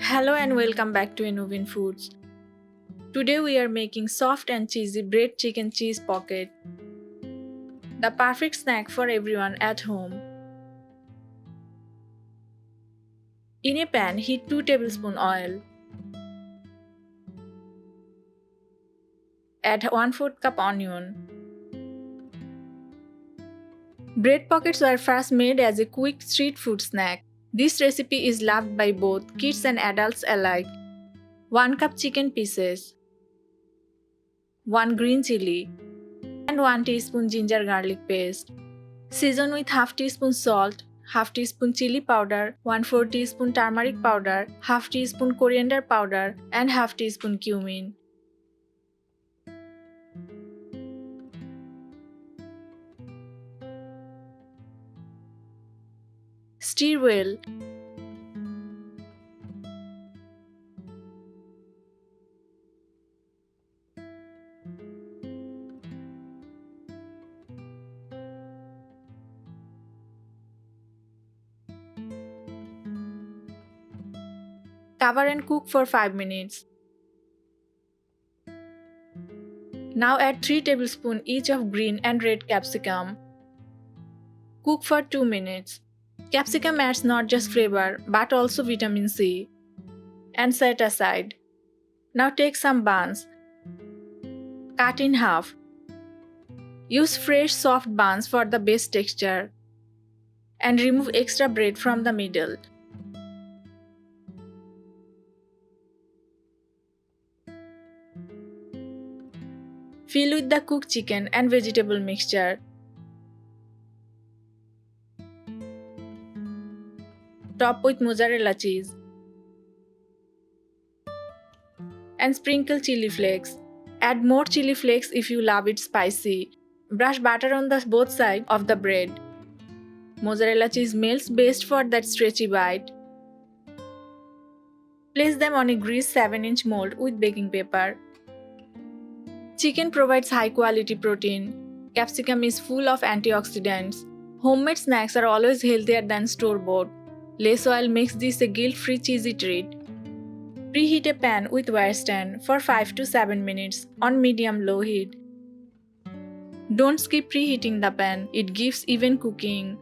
Hello and welcome back to Innovin Foods. Today we are making soft and cheesy bread chicken cheese pocket. The perfect snack for everyone at home. In a pan, heat 2 tablespoons oil. Add 1/4 cup onion. Bread pockets were first made as a quick street food snack. This recipe is loved by both kids and adults alike. 1 cup chicken pieces, 1 green chilli, and 1 teaspoon ginger garlic paste. Season with half teaspoon salt, half teaspoon chili powder, 1/4 teaspoon turmeric powder, half teaspoon coriander powder, and half teaspoon cumin. Stir well. Cover and cook for 5 minutes. Now add 3 tablespoons each of green and red capsicum. Cook for 2 minutes. Capsicum adds not just flavor but also vitamin C. And set aside. Now take some buns. Cut in half. Use fresh soft buns for the best texture. And remove extra bread from the middle. Fill with the cooked chicken and vegetable mixture. Top with mozzarella cheese. And sprinkle chili flakes. Add more chili flakes if you love it spicy. Brush butter on the both sides of the bread. Mozzarella cheese melts best for that stretchy bite. Place them on a greased 7-inch mold with baking paper. Chicken provides high quality protein. Capsicum is full of antioxidants. Homemade snacks are always healthier than store-bought. Less oil makes this a guilt-free cheesy treat. Preheat a pan with wire stand for 5 to 7 minutes on medium-low heat. Don't skip preheating the pan, it gives even cooking.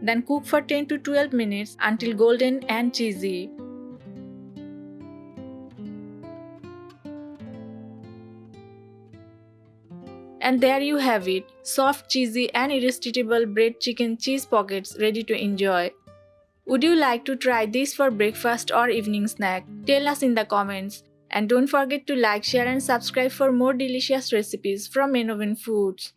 Then cook for 10 to 12 minutes until golden and cheesy. And there you have it, soft, cheesy and irresistible bread chicken cheese pockets ready to enjoy. Would you like to try this for breakfast or evening snack? Tell us in the comments. And don't forget to like, share and subscribe for more delicious recipes from Innovin Foods.